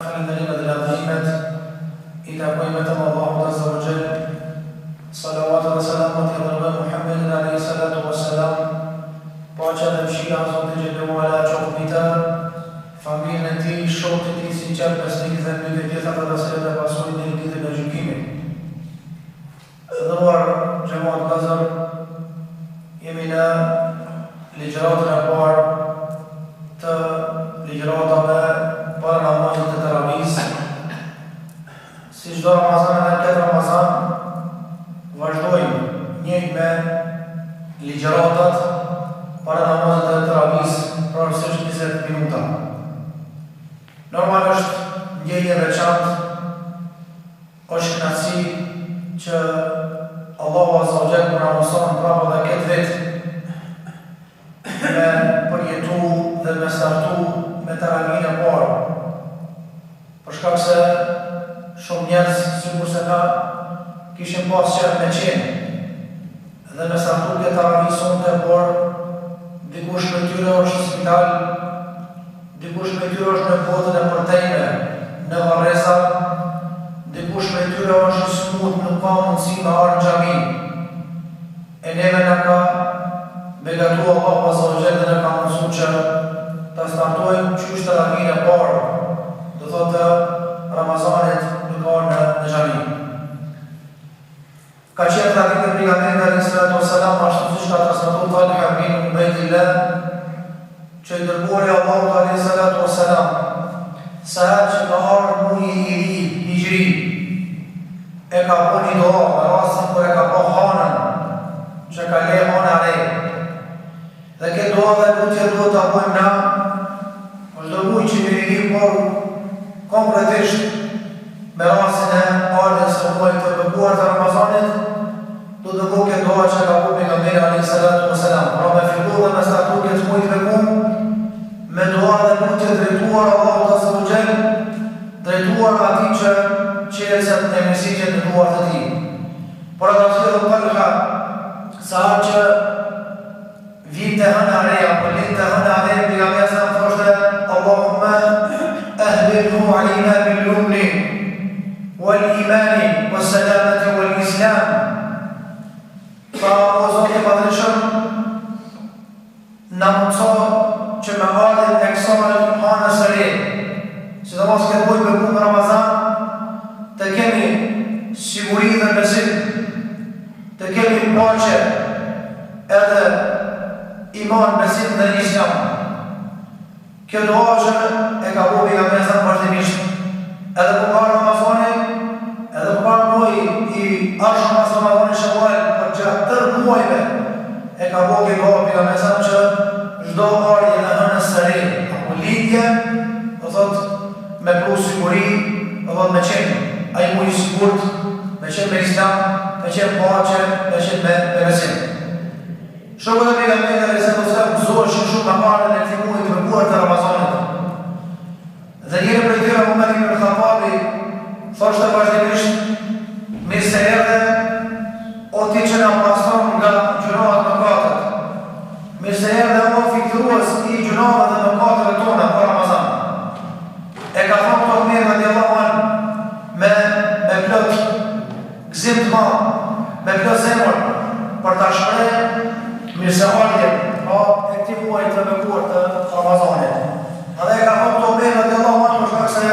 Falënderimet dhe lavdrimet I takojmë vetëm Allahut Azza wa Jall. Salawat dhe selamat I dërgojmë Muhammedin alayhi salatu wassalam. Paqja dhe mëshira e Zotit xhallahu ala qoftë mbi të, familjen e tij, shokët e tij, sinqert besnik dhe mbi të gjitha pasurit dhe pasurit deri në ditën e gjykimit. Dhuar xhamat Lazar, jemi në ligjëratën e parë të ligjëratave para namazit të Taravis. Si çdo Ramazan edhe këtë Ramazan vazhdojmë njëjtë me ligjëratat para namazit të Taravis, pravisht 20 minuta. Normal është ndjenjë veçantë, është kënaqësi që Allahu Azza wa Jalla na mëson prapë edhe këtë vit me përjetu dhe me startu me Taravinë e parë. Për shkak se shumë njerëz sikur se na kishin pas qef me qenë dhe me startu këtë Taravi sonte, por dikush me tyre është në spital, dikush me tyre është në botën e përtejme, në Varreza, dikush me tyre është smut, nuk ka mundësi me arë në xhami. E neve na ka begatu Allahu Azza wa Jalla dhe na ka mësuar që ta startojmë qysh Taravinë e parë, do thotë Ramazanit nuk ka në xhami. Ka qenë traditë e pejgamberit alayhi salatu wassalam, ashtu siç ka transmetuar Talha bin Ubaydillah, që I dërguari Allahu alayhi salatu wassalam, sa që ka ardhur muji I ri hijri, e ka bënë dua në rastin kur e ka bënë hanën, që ka le hana re. Dhe këtë dua dhe lutje duhet ta bëjmë na, çdo muj që vjen I por konkretisht me rastin e ardhes së muajit të bekuar të Ramazanit, do të bëjmë këtë dua që ka bënë pejgamberi alayhi salatu wassalam. Pra me fillu dhe me startu këtë muaj të bekuar, me dua dhe lutje drejtuar Allahut Azza wa Jall, drejtuar atij që qelësat e mesizhet në duart e tij. Por ata që Talha sa që vinte hëna reja, për linte hëna reja, pejgamberi sa thoshte Allahumma ahbilhu alina bil lumni wal imani was salamati wal islam. Fa o Zotë I Madhëshëm, na mundso që me ardhin e kësaj hane së re, sidomos këtë muaj bekuar në Ramazan, të kemi siguri dhe besim, të kemi paqe edhe iman, besim dhe Islam. Kjo dua që e ka bëu pejgamberi sa vazhdimisht, edhe kur ka Ramazani, edhe kur ka muaji I ashëm pas Ramazanit Shawwal, për gjatë tërë muajve e ka bëu kjo dua pejgamberi sa që çdo ardhje në hënës së re, apo lidhje, do thotë me pru siguri, do thotë me qenë ai muaj I sigurt, me qenë me Islam, me qenë paqe, me qenë me besim. Shokët e pejgamberit alayhi salatu wassalam gëzoheshin shumë nga ardhja e këtij muaji të bekuar të Ramazanit. Dhe njëri prej tyre, Umar ibn Khattabi, thoshte vazhdimisht, mirë se erdhe, o ti që na pastron nga gjunohat e mëkatet. Mirë se erdhe, o fitues I gjunohave dhe mëkateve tona për Ramazan. E ka thonë këto Umar radiallahu anhu me plot gëzim të madh, me plot zemër, për ta shprehë mirëseardhjen e këtij muaji të bekuar të Ramazanit. Edhe e ka thonë këto Umar radiallahu anhu për shkak se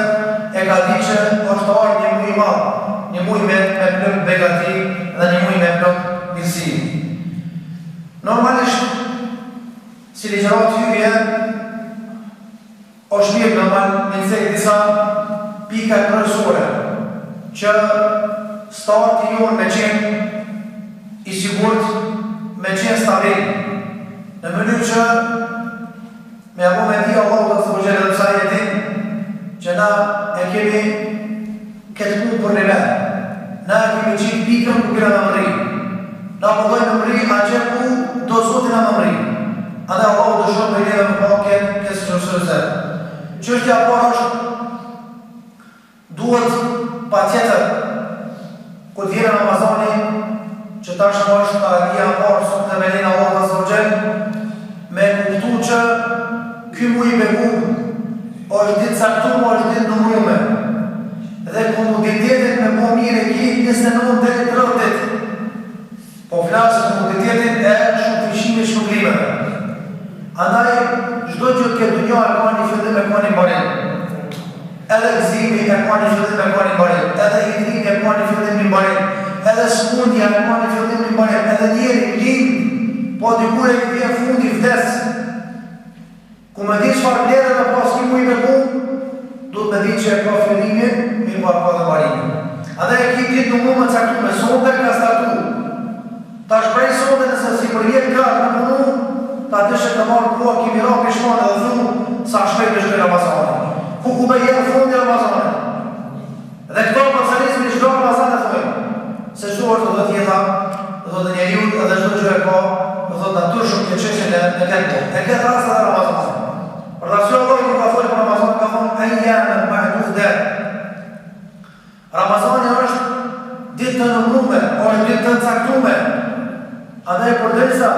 e ka ditë që është ardhur një muaj I madh, një muaj me plot begati dhe një muaj me plot mirësi. Normalisht si ligjërat hyrje është mirë normal me nëzirë disa pika kryesore që starti jonë me qenë I sigurt, me qenë stabil, në mënyrë që me apo me di Allahu Azza wa Jalla sa jetin që na e kemi këtë punë për neve, na e kemi qitë pikën ku kena në mëri, na përdojnë në mëri a që ku do Zotin në mëri. Andë Allahu dëshon me neve më pa këtë sërësërëse. Çështja parë është duhet pa tjetër kur vjen Ramazani, që tashmë është taravia parë sot të melin Allahu Azza wa Jalla, me kuptu që ky muaj I bekuar është ditë caktuar, është ditë numëruar. edhe gëzimi e ka një fillim e ka një mbarim, edhe hidrimi e ka një fillim e mbarim, edhe smundja e ka një fillim e mbarim, edhe njeri lind, po dikur e vjen fundi vdes. Ku me di çfarë vlerë me pas ki mu i me bu, duhet me di që e ka fillimin, mi pa ka dhe mbarimin. Adhe e ki ditë në mu me caktu me sonde ka statu. Ta shprej sonde nëse si për jetë gratë me punu, ta dëshe të marë kua kimi ra pishmane dhe thu, sa shpej me shkoj Ramazani. Ku me jetë fundi Ramazani. Dhe këto mësërizmi shdo Ramazani të thujë. Se shdo është dhe tjeta, dhe dhe njeriut edhe shdo që e ka, dhe dhe natur shumë të qeshin në këtë. E këtë rast edhe Ramazani. Për të arsye Allah i ka folë për Ramazani, ka thonë ejjamen ma'dudë. Ramazani është ditë të nëmrume, është ditë të caktume. Andaj përderisa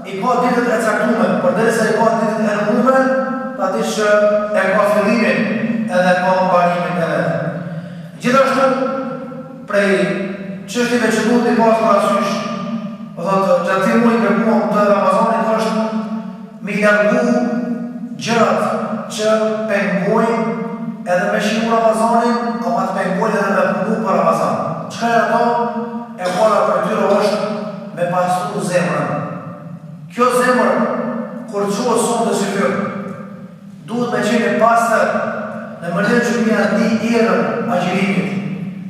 i ka ditët e caktume, përderisa i ka ditët e nëmrume, ta di që e ka fillimin edhe ka mbarimin e vetë. Gjithashtu, prej çështjeve që duhet i pas parasysh, gjatë muajit për muaj të Ramazanit është mi largu gjërat që pengojnë edhe me shimu Ramazanin, ama të pengojnë edhe me punu për Ramazan. Çka e ato? E para për tyre është me pastru zemrën. Kjo zemrë, kur qohë sonë të shifër, duhet me qenë pastër në mënyrë që mi ati erën agjerimit,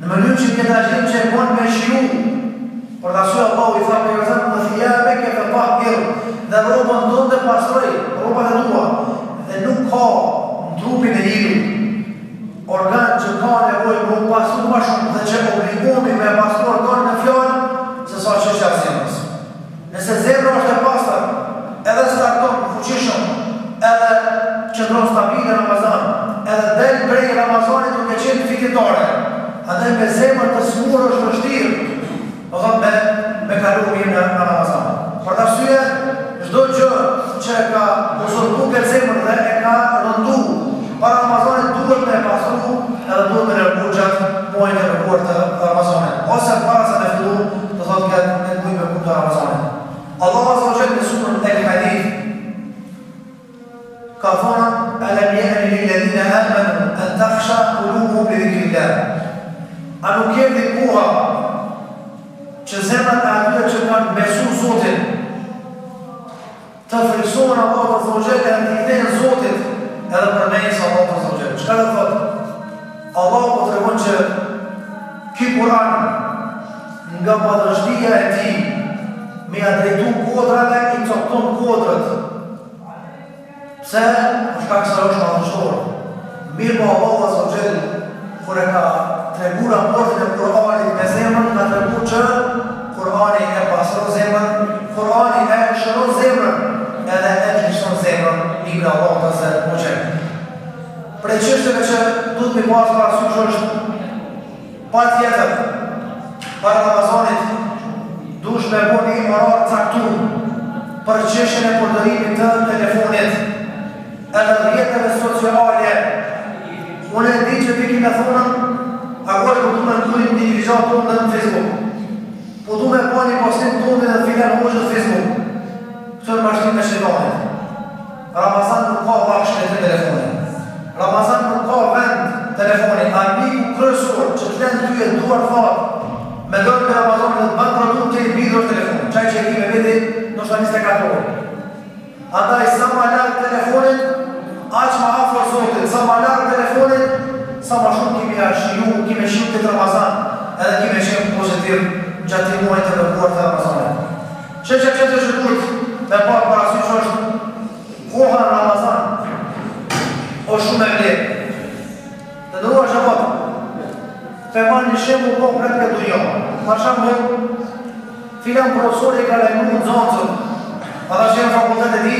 në mënyrë që këtë agjerim që e konë me shiru. Për të arsye Allahu i tha për jërëzën më thia me ke për pak erën, dhe robën tonë dhe pastroj, robën e tua, dhe nuk ka në trupin e ilu organ që ka nevojë për pastru ma shumë dhe që obligomi me pastru organ në fjallë, se sa që është zemrës. Nëse zemrë është e pastër, edhe starton fuqishëm, edhe qëndron stabile Ramazan, edhe del prej Ramazanit duke qenë fititare, edhe me zemrë të smurë është vështirë, do thotë me kalurin në Ramazan. Për të arsye, çdo gjë që e ka usurpu këtë zemrë dhe e ka rëndu, para Ramazanit duhet me pastru, edhe duhet me nërgu gjatë muajit e përkuar të Ramazanit. Ose para se me fillu, do thotë këtë me kuj me kuj të Ramazanit. Allah azza wa jalla në surën al-Hadid ka thonë: "Alam ya'ni lilladhina amanu an takhsha qulubuhum li dhikrillah." A nuk jeni koha që zemrat e atyre që kanë besu Zotin të friksohen Allah azza wa jalla dhe të kthehen Zotit edhe për mejës Allah azza wa jalla. Çka do thotë? Allah po tregon që ky Kur'an nga madhështia e tij me a drejtu kodrave i cokton kodrët. Pse? Shkak se është madhështor. Mirë po Allah azza wa jalla kur e ka tregu raportin e Kur'anit me zemrën, ka tregu që Kur'ani e pastron zemrën, Kur'ani e shëron zemrën, edhe e gjishton zemrën, libra Allah azza wa jalla. Prej çështjeve që duhet mi pas parasysh është pa tjetër para Ramazanit dush me bo një orar caktum për çështjen e përdorimit të telefonit edhe rrjeteve sociale. Unë e di që ti kime thonën, ako është du me nëturim një divizat tonë dhe në Facebook. Po du me po një postim tonë dhe filan hoqët Facebook. Këtë në mashtim me shetanit. Ramazan nuk ka vakshën e të telefonit. Ramazan nuk ka vend telefonit. Armiku kryesor që të lënë ty e duar fatë me dojnë për Ramazan dhe të banë produkt të i bidrë telefonit. Qaj që e kime vidi, nështë ta 24 orë. Andaj, sa ma lartë telefonit, aq ma afër Zotit, sa ma lartë telefonit, sa ma shumë kime shiu këtë Ramazan, edhe kime qenë pozitiv gjatë muajit të përkuar të Ramazanit. Që të shkurt me parë parasysh është koha në Ramazan, o shumë e vlerë. Të nërua shabat, të marrë një shemë u konkret këtë dunjo. Për shembull, filan profesori ka lajmu në zonëzën, ata që në fakultet e ti,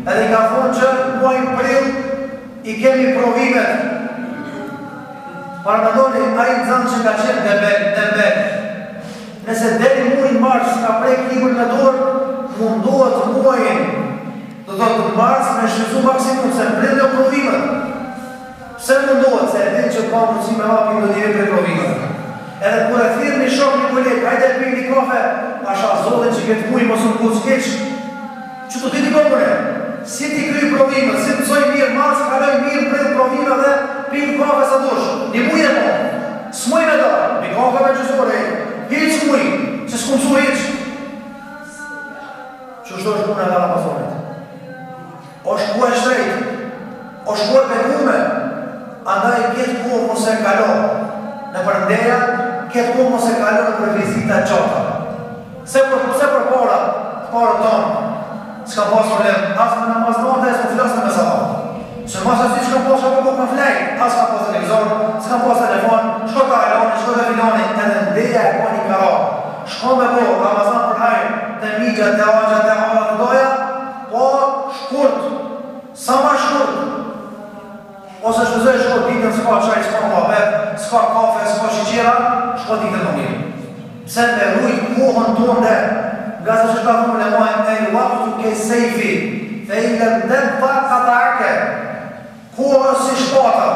edhe i ka thonë që muaj prill i kemi provimet. Paramendoni, a i nëzanë që ka qenë dembel. Nëse deri muaj mars ka prek libër në dorë, mundohet muajin, do të të mars me shvizu maksimum se prill dhe provimet. Pse mundohet, se e din që ka mundësi me hapi do njëri për provimet. Edhe kur e thirë një shok një kolegë, hajde e pik një kafe, asha zotin që këtë muaj mos në kutë s'keq, që të ti komune, si ti kryj provimet, si të mësoj mirë, mars kaloj mirë prill provimet dhe pik këtë kohë mos e kalo në përndeja, këtë kohë mos e kalo në për vizita qota. Se për para tonë, s'ka pas problem, asë në namaz note, s'ka flasë në mesama. Se mas asë që ka pas apo në flej, asë ka pas televizor, s'ka pas telefon, shko ka aloni, shko ka filoni, edhe ndeja e po një kara. Shko me po, Ramazan për hajë, të migja, të agja, të hala të doja, po shkurt, sa ma shkurt. Ose shpëzoj shko ditën, s'ka qaj, s'ka muhabet, s'ka kafe, s'ka shiqira, shko ditën më mirë. Pse me rujt kohën tonë dhe, nga se që ka thumë në majnë, e një waktu ke sejfi, fe i në dëmë pak kata arke, kohën si shpata,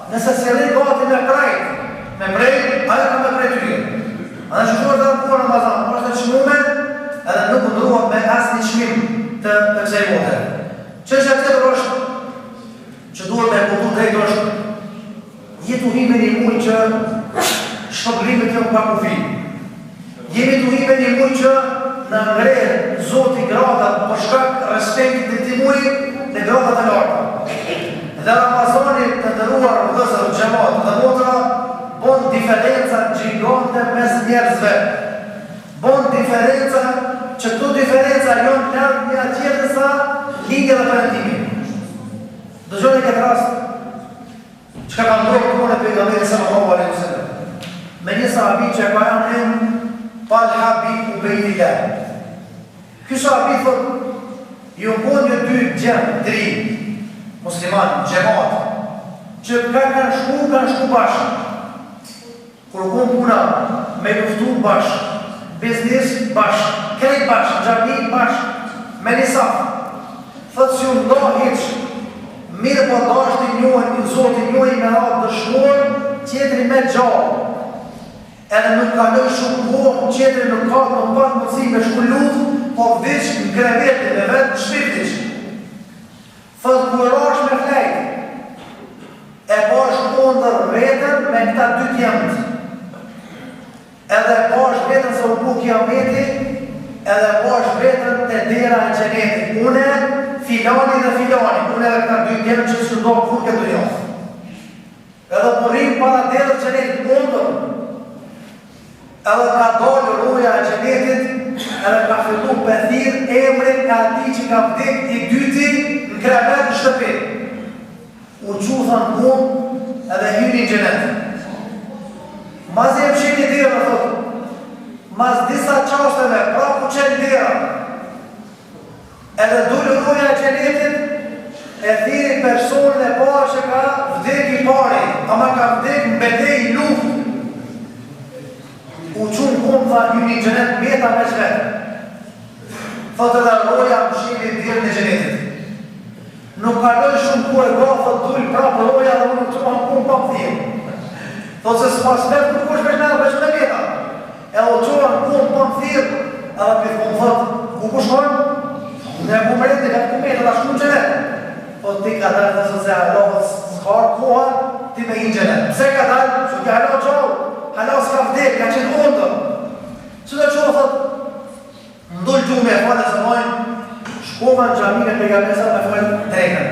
nëse se rri gati me prejt, ajo ka me prejt të një. A në shkruar të në kohën në mazan, është të qmume, edhe nuk ndruat me asë një qmim të kësej vote. Që që tjetër është, që duhet me kuptu drejt është, jetu hime një mujë që shpëglimit të më pa kufi. Jemi të hime një mujë që në ngrejë zoti gradat për shkak respektit të ti mujë në gradat e larta. Dhe Ramazani të ndëruar vëzër, gjemat dhe motra, bon diferenca gjigante mes njerëzve. Bon diferenca që këtu diferenca jonë nërë një tjetër sa linje dhe përëndimi. Dëgjoni këtë rast, që ka ndrojë kone pejgamberi sallallahu alaihi wasallam. Me një sahabi që ka janë në Talha Ubejdillah. Ky sahabi thot, ju në një dy gjemë, tri musliman, gjemat, që kanë shku bashkë. Kur kom puna me luftu bashkë, biznis bashkë, krejt bashkë, gjami bashkë, me një safë. Thot si ju nda hiq, mirë po dashti njohen, një zoti njohen me ratë dëshmor, tjetëri me gjallë. Edhe nuk ka nëjë shumë kohë, qetëri nuk ka mundësi me shku luft, po vdiq në krevetin me vetë në shpiftish. Thot kur është me flejt, e pash kondër vetën me këta dy tjemët. Edhe pash vetën se u bu kiameti, edhe pash vetën të dera në gjenetit. Une, filani dhe filani, une dhe këta dy tjemët që së ndohë kur këtë njohë. Edhe porim para dera në gjenetit kondër, edhe ka dollë roja e gjenetit, edhe ka fillu pëthir emrin e ati që ka vdik i dyti në krevet në shtëpi. U quthën kumë edhe hyri në gjenet. Mas e pëshin një dira, thot, mas disa qasteve, pra ku qenë dira, edhe dollë roja e gjenetit, e thiri personën e parë që ka vdik i pari, ama ka vdik në betej i luft. U qunë kumë, tha hyri në gjenet, meta me qvetë. Thot edhe roja më shqili dirë në gjenetit. Nuk kaloj shumë ku e grafë, dulë prapë roja dhe unë të manë kumë pa më thirë. Thot se s'pas vetë nuk kush veç nërë veç me meta. E o qoran kumë pa më thirë, edhe për kumë thot, ku kush konë? Në e kumë rëndi, ka të kumë meta, ta shku në gjenet. Thot ti ka dalë dhe se Allah s'karë koha, ti me i në gjenet. Pse ka dalë? Që ki hala gjallë. Hala s'ka vdek, ka qenë ondër. Që dhe qovë, thot, ndollë gjume e falë e së mojnë, shkova në gjamine për nga mesat me falë drejken.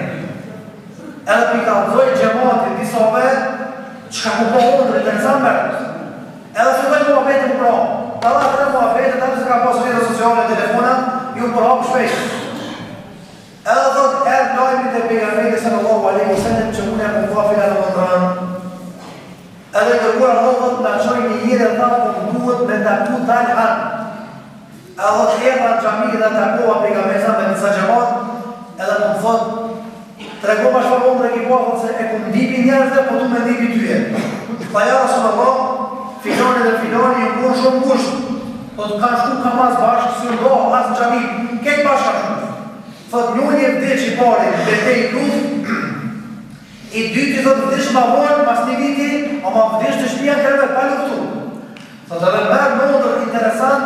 Edhe për i ka nëzoj gjematit disove, që ka ku po ondër, të nëzën mërës. Edhe filloj muhabeti më pra. Ta da të në muhabeti, të se ka pasë rrëtë sociale, telefonat, ju për hapë shpejt. Edhe thot, erdë lajmi të pejgamberi sallallahu alaihi wasallam që mune e mëndafil e në mëndranë. Edhe kërkuar Allahot në qoj një jire dhe po duhet me taku Talha. Edhe të edha në gjami dhe takua pejgamberi me njësa gjemat, edhe po më thot, të regoma shfarbon dhe kipa, thot se e ku ndipi njerëzve, po du me ndipi tyje. Tha ja Rasulullah, filoni dhe filoni ju kur shumë gusht, po të kanë shku kamaz bashkë, së ndohë, asë në gjami, kejt bashkë shku. Thot njën e vdhe që i pari, betej luft, i dyti thot vdish ma vonë, mas një viti, ama vdish të shpia në krevet, pa luftu. Thot edhe mërë nëndër interesant,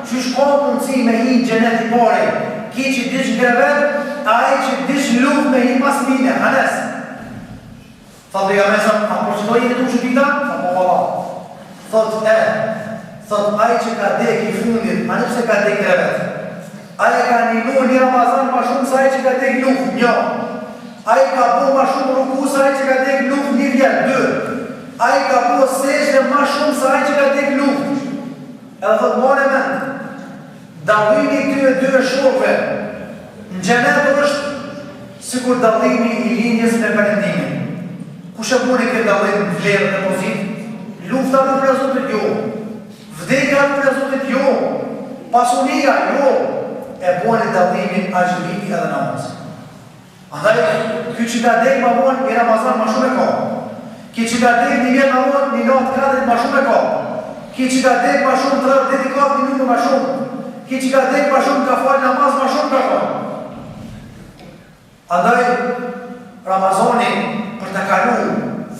që shka mundësi me hi gjenet i pari, ki që dish në krevet, a e që dish luft me hi mas mine, hanes. Thot dhe ja mesam, a por që do jeni të që pita? Thot po vala. Thot thot a e që ka dek i fundit, a nëpse ka dek krevet. A e ka një Ramazan ma shumë sa e që ka dek luft, një. Ai ka bo ma shumë ruku sa ai që ka dek luft 1 vjet, 2. Ai ka bo sejdë ma shumë sa ai që ka dek luft. Edhe thot more men, dallimi këtyre 2 shokëve në xhenet është sikur dallimi i linjës me perëndimin. Kush e buni këtë dallim vlerën e pozit? Lufta nuk e Zotit jo. Vdekja nuk e Zotit jo. Pasunia jo. E buni dallimin agjërimi edhe namaz. Andaj, ky që ka dek ma vonë i Ramazan ma shumë e ka. Ki që ka dek një vjet ma vonë një natë kadrit ma shumë e ka. Ki që ka dek ma shumë të rrët dedikat një minutë ma shumë. Ki që ka dek ma shumë ka falë namaz ma shumë ka falë. Andaj, Ramazani për të kalu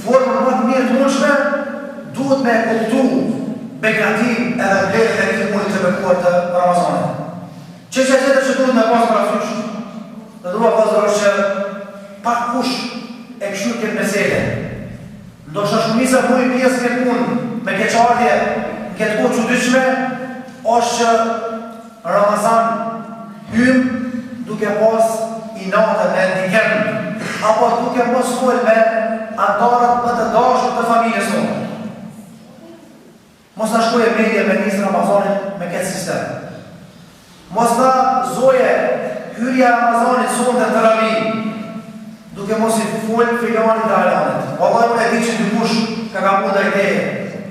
formën më të mirë të mundshme, duhet me kuptu begatim edhe vlerën e këtë mundit të bekuar të Ramazanit. Çështja tjetër që duhet me pas parasysh, dhe duhet vëllezër është që pak kush e këshyr këtë mesele. Ndoshta shumica bujnë pjesë këtë punë me keqardhje në këtë kohë çuditshme, është që Ramazan hym duke pas inatën me ndikën, apo duke mos fol me antarët më të dashur të familjes tonë. Mos na shkojë media me nisë Ramazanin me këtë sistem. Mos na zoje hyrja Ramazanit sonde të ravi, duke mos i fol filanit dhe alanit. Vallahi unë e di që dikush ka kapu ndaj teje,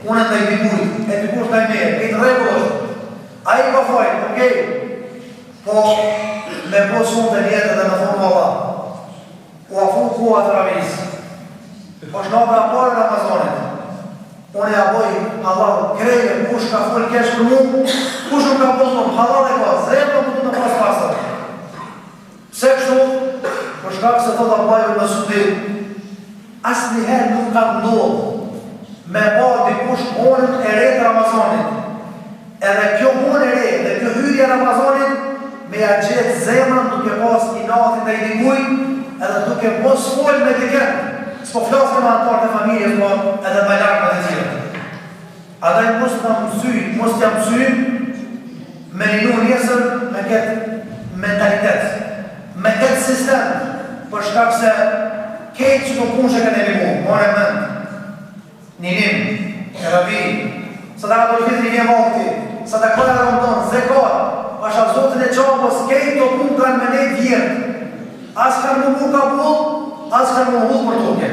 unë ndaj dikujt, e dikush ndaj meje, e të rregull është. Ai ka fajt, okej. Po me po sonde njetë dhe me thonë valla. U afu koha të ravis. Po shnabra parë Ramazanit. Unë e aboj halal krejë, kush ka full kesh për mu, kush nuk ka pozon, halal e ka, zremë në këtu në pas pasër. Pse kështu, për shkak se thot Allahu në Sudi, asë njëherë nuk ka ndodhë me ba dikush honën e re të Ramazanit. Edhe kjo honë e re, dhe kjo hyrje Ramazanit, me ja gjithë zemën duke pas inatit dhe i dikuj, edhe duke mos fol me dikën. S'po flasë me antarë të familjes, po edhe me lakë me të tjere. Adaj mos t'ja mësy me rinu njësër me këtë mentalitet, me këtë sistem, për shkak se kejtë që të punë që këtë e limu, more mënd, njënim, e rabi, sa da të rëfit një vakti, sa da këllë e rëmëton, zekat, pasha zotin e qabës, kejtë të punë kanë me nejtë vjertë, as kanë më mu ka punë, as kanë më hullë për toke.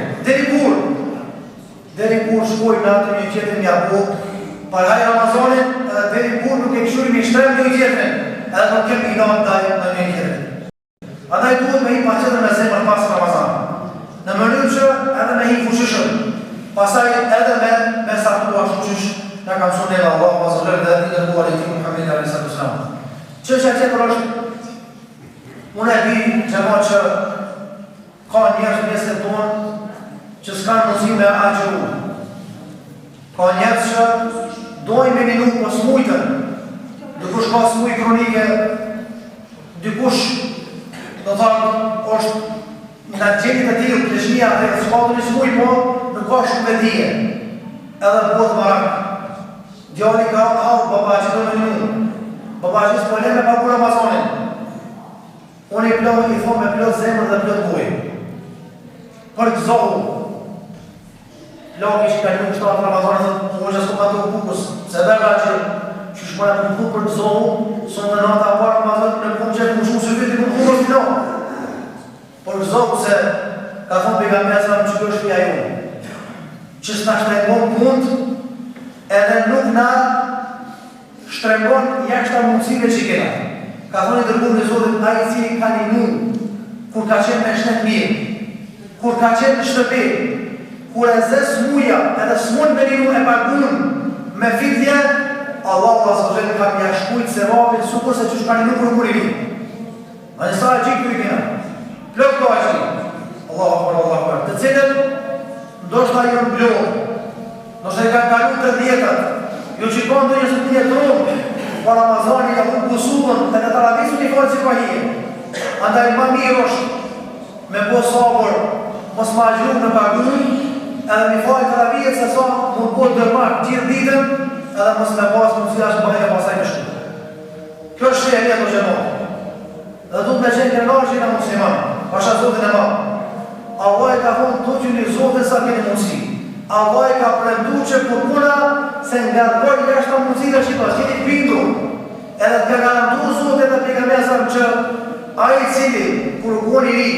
Deri kur shkoj në atë një qetën një apo, paraj Ramazanin, edhe deri kur nuk e këshurim i shtrem një qetën, edhe nuk kem i natë daj në një qetën. Andaj duhet me hi pa qetën me zemër pas Ramazan. Në mënyrë që edhe me hi fushishëm, pasaj edhe me sartua fuqish, në kam sunë e Allah, vazhër dhe i dërguar i ti Muhammed a.s. Qështja qetër është, unë e di gjema që ka njerës mesën tonë që s'kanë mësi me agjëru. Ka njerës që dojnë me minu për smujtën. Dikush ka smuj kronike, dikush do thënë është në gjenit e tjilë, të shnia dhe s'katën i smuj, po nuk ka shumë vedije. Edhe bëtë marak. Djali ka halë, babaqit do me minu. Babaqit s'pojnë me pagur Ramazanin. Unë i plohë i thonë me plohë zemër dhe plohë bujë. Për të zohu, plohë ishë ka një shtatë Ramazanit dhe po që s'ko ka të bukës, se verga që shpojnë të më për të zohu, sonë dhe nata parë Ramazanit në punë që të më shumë së viti për të plohë. Për të zohu se ka thonë pejgamberi që kjo është pja ju, që s'na shtrembon punë, edhe nuk na shtrembon jashtë mundësive që kena. Ka thonë i dërguar në Zotit, ai i cili ka një kur ka qenë me shtet mirë, kur ka qenë në shtëpi, kur e zë smuja, edhe s'mund me rinu e pagun me fitje, Allah azhajal ka mja shkujt se vapit sukur se që shka rinu kur kur i vinë. A njësa e gjikë të i kena. Plok të aqë. Allah akbar. Të cilën, ndoshta i në blokë, ndoshta i ka kalu të djetët, jo që konë të njësë të një tronë, pa Ramazani ka unë kusurën dhe në taravisu një falë që ka hije. Andaj ma mirë është me po sabër, mos ma gjru në pagun, edhe mi falë taravijet se sa mund po të dërmarë gjithë ditën, edhe mos me pasë më nësila që bëjnë e pasaj në shku. Kjo është që e vjetë o gjemonë. Dhe du të me qenë kërnarë që i në musliman, pasha zotin e ma. Allah e ka thonë të që një zote sa keni mundësi. Allah e ka premtu që për puna se nga dërgoj jashtë të mundësira që pas jeni bindur. Edhe të ka garantu zote dhe pejgamberin që ai cili kur ugon i ri,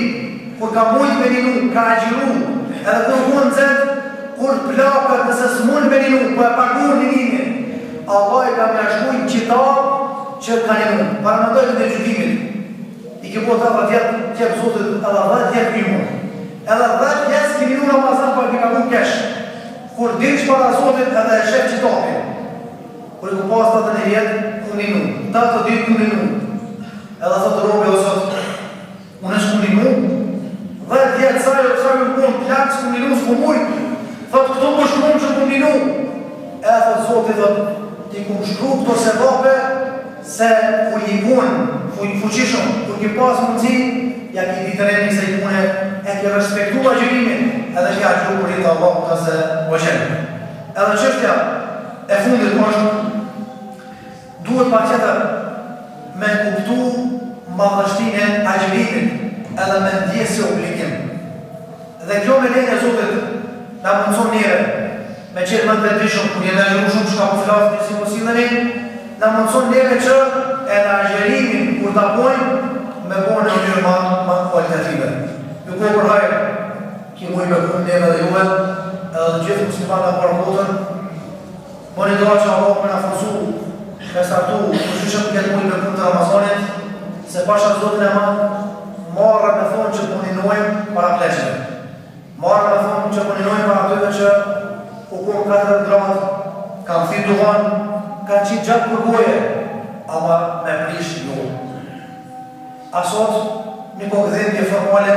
kur ka mujt me ninu, ka agjiru, edhe kur ugon nxet, kur plakët nëse s'mund me ninu, po e pagur një nimi, Allah e ka mjashkuj qitar që ka ninu. Paramendoj të gjykimit. I ke po të apë tjetë, tjetë zotit, edhe 10 jetë njëmur. Edhe 10 jetë s'ki ninu Ramazan, po e ka ku kesh. Kur dinsh para zotit edhe e shef qitapin. Kur i ku pas të të një jetë, ku ninu. Ta të ditë ku ninu. Edhe thotë robi o zot, unë s'ku ninu. 10 jetë sa ju punë plakë, s'ku ninu, s'ku mujtë. Thotë këto më shkrumë që ku ninu. E thotë zotit, thotë, ti ku shkru këto se vape, se kur i punë, fuqishëm, kur ki pas mundësi, ja ki ditë rejni se i pune, e ki respektua gjërimin, edhe ki aqru për rritë Allah të se o qenë. Edhe qështja e fundit është, duhet pa qëtër me kuptu madhështine agjërimin, edhe me ndjesë obligim. Dhe kjo me lejnë e Zotit, na mundëson njëre, me qenë më të vetishëm, kur jenë agjëru shumë që ka po flasë një si mosilëni, na mundëson njëre që e në agjërimin kur të bojnë, me bojnë në njërë ma kualitative. Ju ko për hajrë, ki mujë me punë njëve dhe juve, edhe të gjithë muslimana për botën, më një doa që Allah me në fërsu, me startu, në shyshëm këtë mujë me punë të Ramazanit, se pasha zotin e ma, marrë me thonë që puninojmë para pleqeve. Marrë me thonë që puninojmë para tyve që u konë 4 gradë, kam thirë duhan, kanë qitë gjatë për goje, ama me prish jo. Asot, një kokëdhemje formale,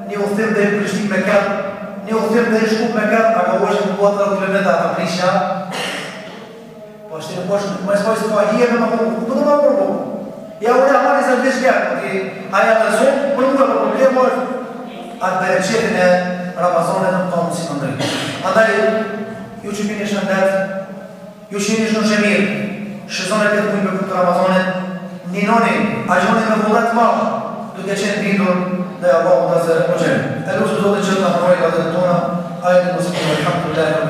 një uthim dhe i prishtim me kërë, një uthim dhe i shkup me kërë, a ka vojshë në 4 km të prishja, po është të në poshë, më espojë se po a hije me më mërë, ku të më mërë? Ja, unë e amani se në vishë kërë, aja në zonë, për më për problem është atë bereqetin e Ramazanet në tonë si më ndërë. Andaj, ju që pini shëndet, ju që jeni shumë shemirë, shëzonet e të mujë për këtë Ramazanet, ninoni, agjoni me vullet malë, duke qenë bindur dhe Allah të se o qenë. E lusë zote që të në përrojë dhe të tona, ajtë në mësë për alhamdulillah.